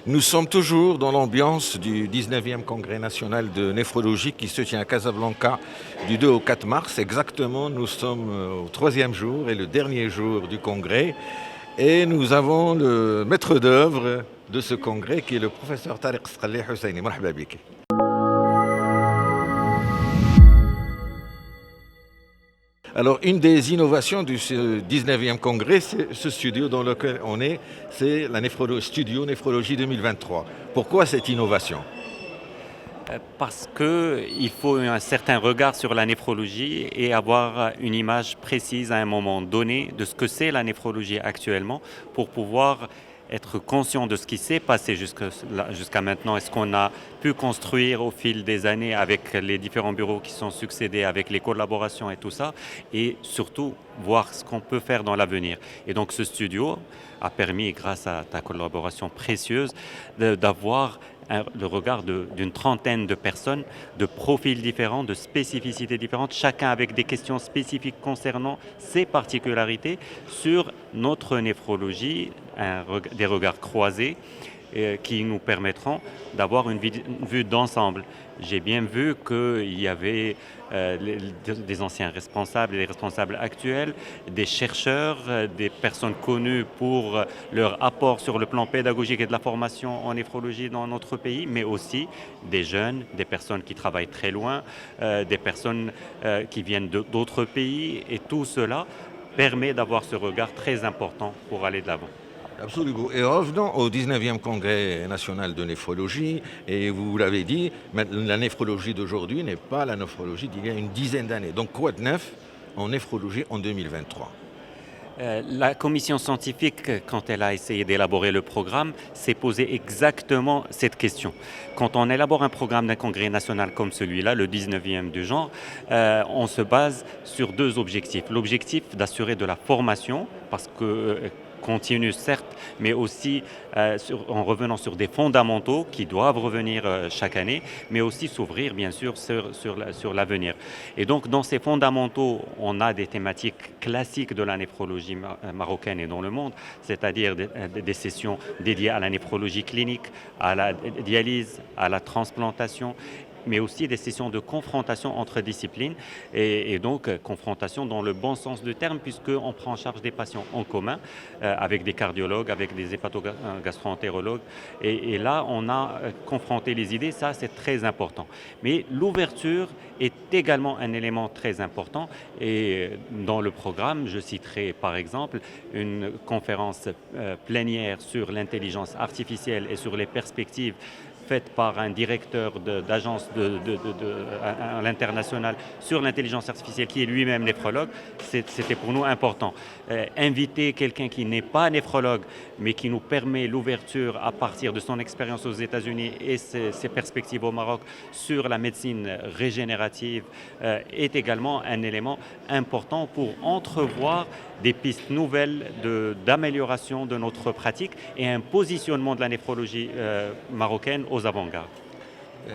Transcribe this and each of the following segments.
Nous sommes toujours dans l'ambiance du 19e Congrès national de néphrologie qui se tient à Casablanca du 2 au 4 mars. Exactement, nous sommes au troisième jour et le dernier jour du congrès. Et nous avons le maître d'œuvre de ce congrès qui est le professeur Tariq Sqali Husseini. Marhaba bik. Alors, une des innovations du 19e congrès, c'est ce studio dans lequel on est, c'est la Studio Néphrologie 2023. Pourquoi cette innovation ? Parce qu'il faut un certain regard sur la néphrologie et avoir une image précise à un moment donné de ce que c'est la néphrologie actuellement pour pouvoir être conscient de ce qui s'est passé jusqu'à maintenant et ce qu'on a pu construire au fil des années avec les différents bureaux qui sont succédés, avec les collaborations et tout ça, et surtout voir ce qu'on peut faire dans l'avenir. Et donc ce studio a permis, grâce à ta collaboration précieuse, d'avoir le regard d'une trentaine de personnes, de profils différents, de spécificités différentes, chacun avec des questions spécifiques concernant ses particularités sur notre néphrologie, des regards croisés qui nous permettront d'avoir une vue d'ensemble. J'ai bien vu qu'il y avait des anciens responsables et des responsables actuels, des chercheurs, des personnes connues pour leur apport sur le plan pédagogique et de la formation en néphrologie dans notre pays, mais aussi des jeunes, des personnes qui travaillent très loin, des personnes qui viennent d'autres pays, et tout cela permet d'avoir ce regard très important pour aller de l'avant. Absolument. Et revenons au 19e Congrès national de néphrologie. Et vous l'avez dit, la néphrologie d'aujourd'hui n'est pas la néphrologie d'il y a une dizaine d'années. Donc quoi de neuf en néphrologie en 2023 ? La commission scientifique, quand elle a essayé d'élaborer le programme, s'est posé exactement cette question. Quand on élabore un programme d'un congrès national comme celui-là, le 19e du genre, on se base sur deux objectifs. L'objectif d'assurer de la formation, parce que continue certes, mais aussi en revenant sur des fondamentaux qui doivent revenir chaque année, mais aussi s'ouvrir bien sûr sur l'avenir. Et donc dans ces fondamentaux, on a des thématiques classiques de la néphrologie marocaine et dans le monde, c'est-à-dire des sessions dédiées à la néphrologie clinique, à la dialyse, à la transplantation, mais aussi des sessions de confrontation entre disciplines et donc confrontation dans le bon sens du terme puisqu'on prend en charge des patients en commun avec des cardiologues, avec des hépatogastroentérologues et là on a confronté les idées, ça c'est très important. Mais l'ouverture est également un élément très important et dans le programme, je citerai par exemple une conférence plénière sur l'intelligence artificielle et sur les perspectives faite par un directeur d'agence à l'international sur l'intelligence artificielle qui est lui-même néphrologue, c'était pour nous important. Inviter quelqu'un qui n'est pas néphrologue mais qui nous permet l'ouverture à partir de son expérience aux États-Unis et ses perspectives au Maroc sur la médecine régénérative est également un élément important pour entrevoir des pistes nouvelles d'amélioration de notre pratique et un positionnement de la néphrologie marocaine aux avant-gardes.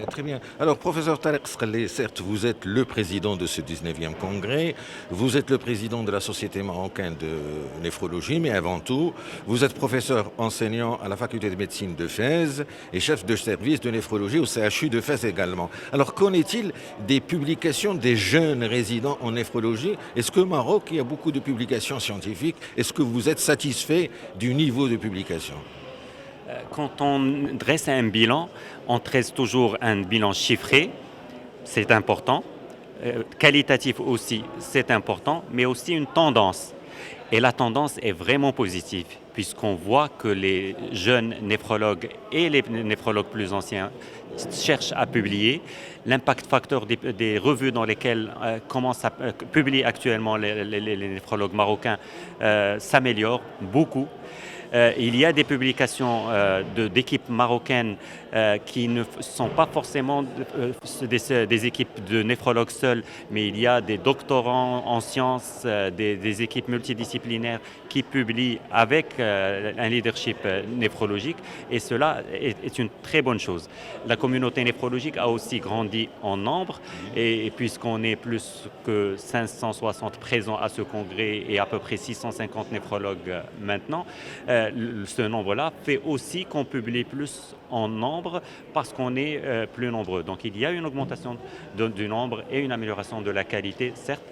Très bien. Alors, professeur Tariq Sqali, certes, vous êtes le président de ce 19e congrès, vous êtes le président de la Société marocaine de néphrologie, mais avant tout, vous êtes professeur enseignant à la faculté de médecine de Fès et chef de service de néphrologie au CHU de Fès également. Alors, qu'en est-il des publications des jeunes résidents en néphrologie ? Est-ce qu'au Maroc, il y a beaucoup de publications scientifiques ? Est-ce que vous êtes satisfait du niveau de publication ? Quand on dresse un bilan, on dresse toujours un bilan chiffré, c'est important, qualitatif aussi, c'est important, mais aussi une tendance. Et la tendance est vraiment positive, puisqu'on voit que les jeunes néphrologues et les néphrologues plus anciens cherchent à publier. L'impact facteur des revues dans lesquelles commencent à publier actuellement les néphrologues marocains s'améliore beaucoup. Il y a des publications d'équipes marocaines qui ne sont pas forcément des équipes de néphrologues seuls, mais il y a des doctorants en sciences, des équipes multidisciplinaires qui publient avec un leadership néphrologique et cela est une très bonne chose. La communauté néphrologique a aussi grandi en nombre et puisqu'on est plus que 560 présents à ce congrès et à peu près 650 néphrologues maintenant, Ce nombre-là fait aussi qu'on publie plus en nombre parce qu'on est plus nombreux. Donc il y a une augmentation du nombre et une amélioration de la qualité, certes,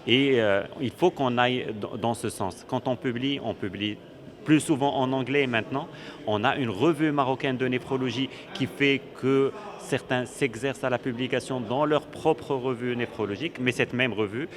et il faut qu'on aille dans ce sens. Quand on publie plus souvent en anglais maintenant. On a une revue marocaine de néphrologie qui fait que certains s'exercent à la publication dans leur propre revue néphrologique, mais cette même revue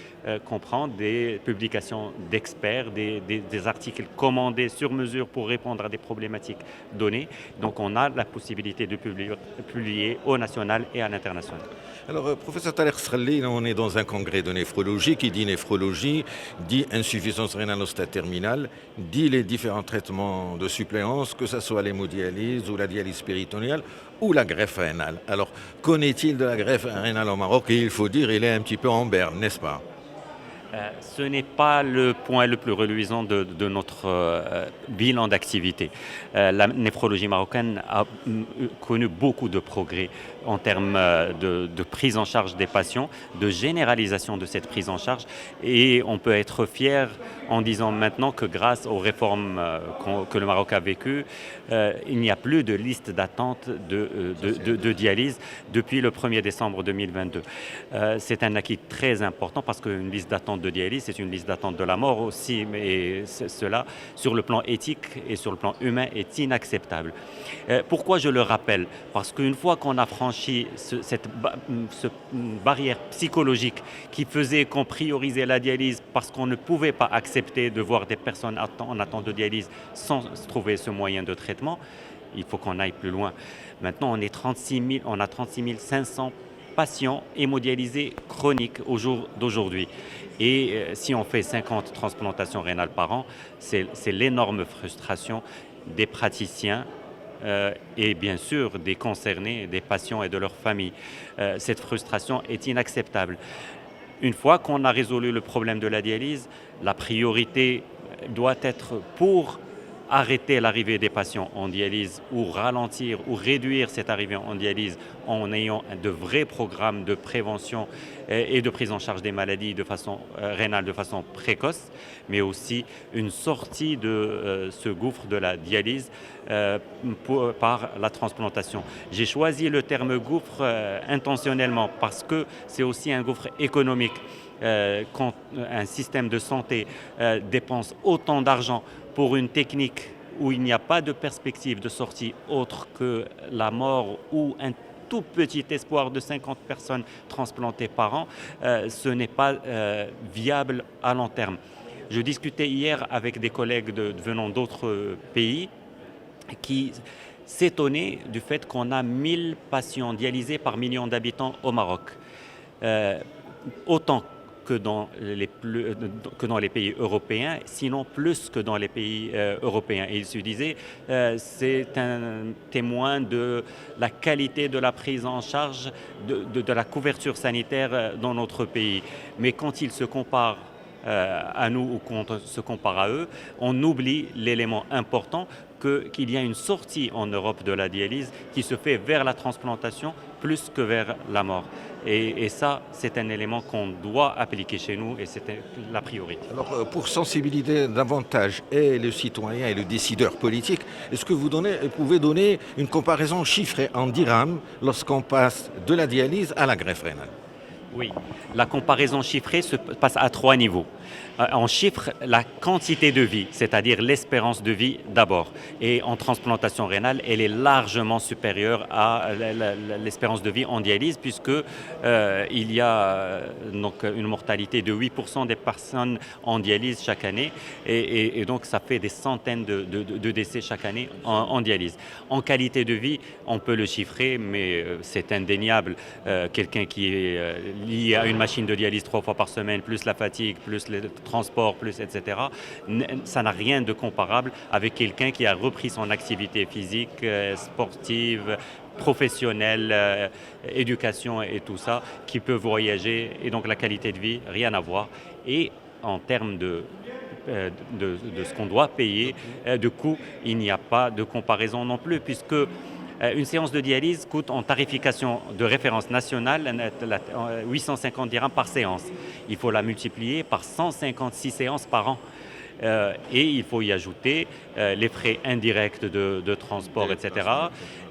comprend des publications d'experts, des articles commandés sur mesure pour répondre à des problématiques données. Donc on a la possibilité de publier au national et à l'international. Alors, professeur Tariq Sralli, on est dans un congrès de néphrologie. Qui dit néphrologie dit insuffisance rénale au stade terminal, dit les différents traitements de suppléance, que ce soit l'hémodialyse ou la dialyse péritonéale ou la greffe rénale. Alors, qu'en est-il de la greffe rénale au Maroc? Et il faut dire, il est un petit peu en berne, n'est-ce pas? Ce n'est pas le point le plus reluisant de notre bilan d'activité. La néphrologie marocaine a connu beaucoup de progrès en termes de prise en charge des patients, de généralisation de cette prise en charge. Et on peut être fier en disant maintenant que grâce aux réformes que le Maroc a vécues, il n'y a plus de liste d'attente de dialyse depuis le 1er décembre 2022. C'est un acquis très important parce qu'une liste d'attente de dialyse, c'est une liste d'attente de la mort aussi, mais cela, sur le plan éthique et sur le plan humain, est inacceptable. Pourquoi je le rappelle? Parce qu'une fois qu'on a franchi cette barrière psychologique qui faisait qu'on priorisait la dialyse parce qu'on ne pouvait pas accepter de voir des personnes en attente de dialyse sans trouver ce moyen de traitement, il faut qu'on aille plus loin. Maintenant, on a 36 500 patients hémodialysés chroniques au jour d'aujourd'hui. Et si on fait 50 transplantations rénales par an, c'est l'énorme frustration des praticiens et bien sûr des concernés, des patients et de leurs familles. Cette frustration est inacceptable. Une fois qu'on a résolu le problème de la dialyse, la priorité doit être pour arrêter l'arrivée des patients en dialyse ou ralentir ou réduire cette arrivée en dialyse en ayant de vrais programmes de prévention et de prise en charge des maladies rénales de façon précoce, mais aussi une sortie de ce gouffre de la dialyse par la transplantation. J'ai choisi le terme gouffre intentionnellement parce que c'est aussi un gouffre économique. Quand un système de santé dépense autant d'argent pour une technique où il n'y a pas de perspective de sortie autre que la mort ou un tout petit espoir de 50 personnes transplantées par an, ce n'est pas viable à long terme. Je discutais hier avec des collègues venant d'autres pays qui s'étonnaient du fait qu'on a 1000 patients dialysés par million d'habitants au Maroc. Autant que dans les pays européens, sinon plus que dans les pays européens. Et il se disait, c'est un témoin de la qualité de la prise en charge, de la couverture sanitaire dans notre pays. Mais quand il se compare à nous ou quand on se compare à eux, on oublie l'élément important qu'il y a une sortie en Europe de la dialyse qui se fait vers la transplantation plus que vers la mort. Et ça, c'est un élément qu'on doit appliquer chez nous et c'est la priorité. Alors, pour sensibiliser davantage et le citoyen et le décideur politique, est-ce que vous pouvez donner une comparaison chiffrée en dirhams lorsqu'on passe de la dialyse à la greffe rénale? Oui, la comparaison chiffrée se passe à 3 niveaux. En chiffres, la quantité de vie, c'est-à-dire l'espérance de vie d'abord. Et en transplantation rénale, elle est largement supérieure à l'espérance de vie en dialyse puisque il y a donc une mortalité de 8% des personnes en dialyse chaque année et donc ça fait des centaines de décès chaque année en dialyse. En qualité de vie, on peut le chiffrer, mais c'est indéniable. Quelqu'un qui est lié à une machine de dialyse 3 fois par semaine, plus la fatigue, plus le transport, plus etc., ça n'a rien de comparable avec quelqu'un qui a repris son activité physique, sportive, professionnelle, éducation et tout ça, qui peut voyager et donc la qualité de vie, rien à voir. Et en termes de ce qu'on doit payer, de coût, il n'y a pas de comparaison non plus puisque une séance de dialyse coûte en tarification de référence nationale 850 dirhams par séance. Il faut la multiplier par 156 séances par an. Et il faut y ajouter les frais indirects de transport, etc.,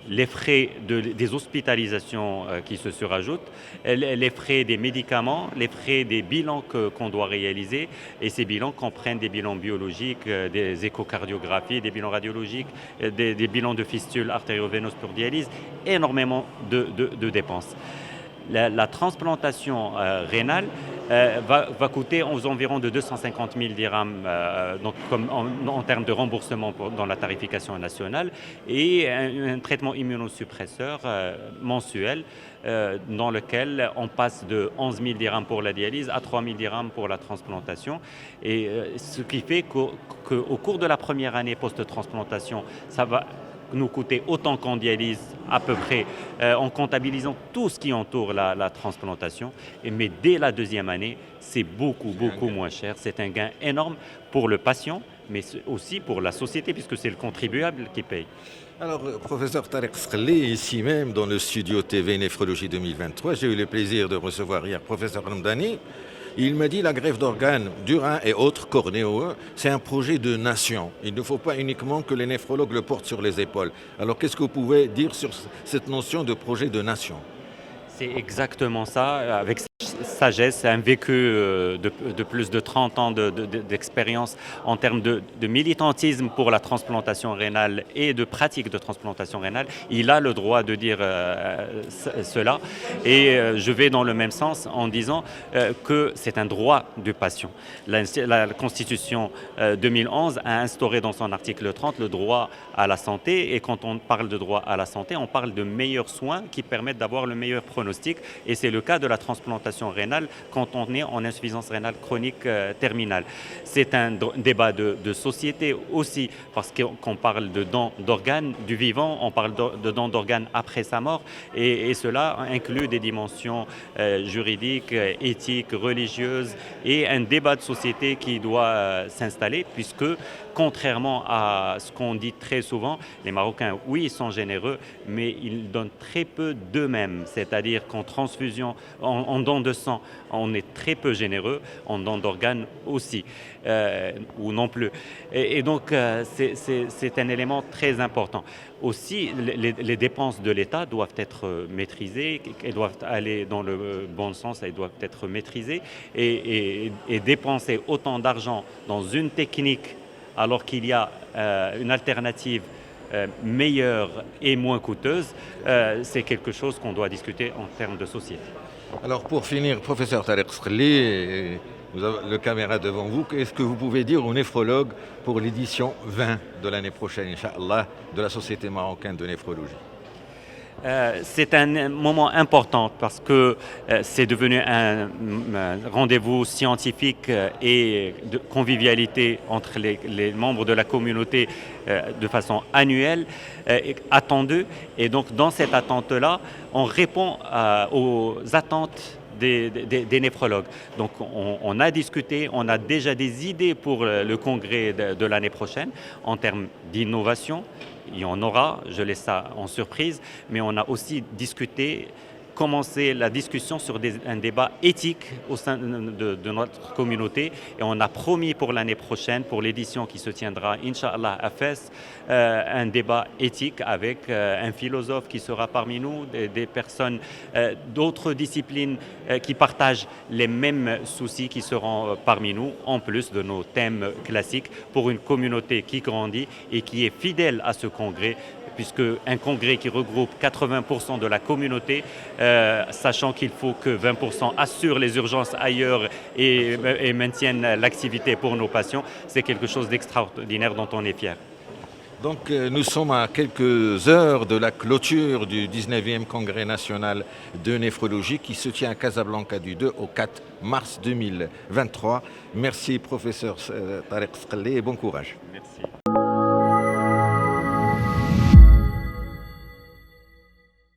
les frais des hospitalisations qui se surajoutent, les frais des médicaments, les frais des bilans qu'on doit réaliser. Et ces bilans comprennent des bilans biologiques, des échocardiographies, des bilans radiologiques, des bilans de fistules artério-veineuses pour dialyse, énormément de dépenses. La transplantation rénale va coûter aux environs de 250 000 dirhams donc en termes de remboursement dans la tarification nationale, et un traitement immunosuppresseur mensuel dans lequel on passe de 11 000 dirhams pour la dialyse à 3 000 dirhams pour la transplantation. Et ce qui fait qu'au cours de la première année post-transplantation, ça va nous coûter autant qu'en dialyse à peu près, en comptabilisant tout ce qui entoure la transplantation. Mais dès la deuxième année, c'est beaucoup moins cher. C'est un gain énorme pour le patient, mais aussi pour la société, puisque c'est le contribuable qui paye. Alors, professeur Tariq Sqelli, ici même dans le studio TV Néphrologie 2023, j'ai eu le plaisir de recevoir hier professeur Ramdani. Il m'a dit la greffe d'organes du rein et autres cornéaux, c'est un projet de nation. Il ne faut pas uniquement que les néphrologues le portent sur les épaules. Alors qu'est-ce que vous pouvez dire sur cette notion de projet de nation? C'est exactement ça, avec sagesse, un vécu de plus de 30 ans d'expérience en termes de militantisme pour la transplantation rénale et de pratique de transplantation rénale. Il a le droit de dire cela, et je vais dans le même sens en disant que c'est un droit du patient. La Constitution 2011 a instauré dans son article 30 le droit à la santé, et quand on parle de droit à la santé, on parle de meilleurs soins qui permettent d'avoir le meilleur pronostic, et c'est le cas de la transplantation rénale quand on est en insuffisance rénale chronique terminale. C'est un débat de société aussi, parce qu'on parle de dons d'organes du vivant, on parle de dons d'organes après sa mort, et cela inclut des dimensions juridiques, éthiques, religieuses, et un débat de société qui doit s'installer, puisque contrairement à ce qu'on dit très souvent, les Marocains, oui, ils sont généreux, mais ils donnent très peu d'eux-mêmes. C'est-à-dire qu'en transfusion, en don de sang, on est très peu généreux, en don d'organes aussi, ou non plus. Et donc, c'est un élément très important. Aussi, les dépenses de l'État doivent être maîtrisées, elles doivent aller dans le bon sens, elles doivent être maîtrisées, et dépenser autant d'argent dans une technique alors qu'il y a une alternative meilleure et moins coûteuse, c'est quelque chose qu'on doit discuter en termes de société. Alors pour finir, professeur Tariq Sqelli, vous avez le caméra devant vous, qu'est-ce que vous pouvez dire aux néphrologues pour l'édition 20 de l'année prochaine, Inch'Allah, de la Société marocaine de néphrologie? C'est un moment important parce que c'est devenu un rendez-vous scientifique et de convivialité entre les membres de la communauté de façon annuelle, attendue. Et donc dans cette attente-là, on répond aux attentes des néphrologues. Donc on a discuté, on a déjà des idées pour le congrès de l'année prochaine en termes d'innovation. Il y en aura, je laisse ça en surprise, mais on a aussi discuté, commencé la discussion sur un débat éthique au sein de notre communauté, et on a promis pour l'année prochaine, pour l'édition qui se tiendra, Inch'Allah, à Fès, un débat éthique avec un philosophe qui sera parmi nous, des personnes d'autres disciplines qui partagent les mêmes soucis qui seront parmi nous, en plus de nos thèmes classiques, pour une communauté qui grandit et qui est fidèle à ce congrès, puisque un congrès qui regroupe 80% de la communauté, sachant qu'il faut que 20% assurent les urgences ailleurs et maintiennent l'activité pour nos patients, c'est quelque chose d'extraordinaire dont on est fier. Donc nous sommes à quelques heures de la clôture du 19e Congrès national de néphrologie qui se tient à Casablanca du 2 au 4 mars 2023. Merci professeur Tariq Sqelli et bon courage. Merci.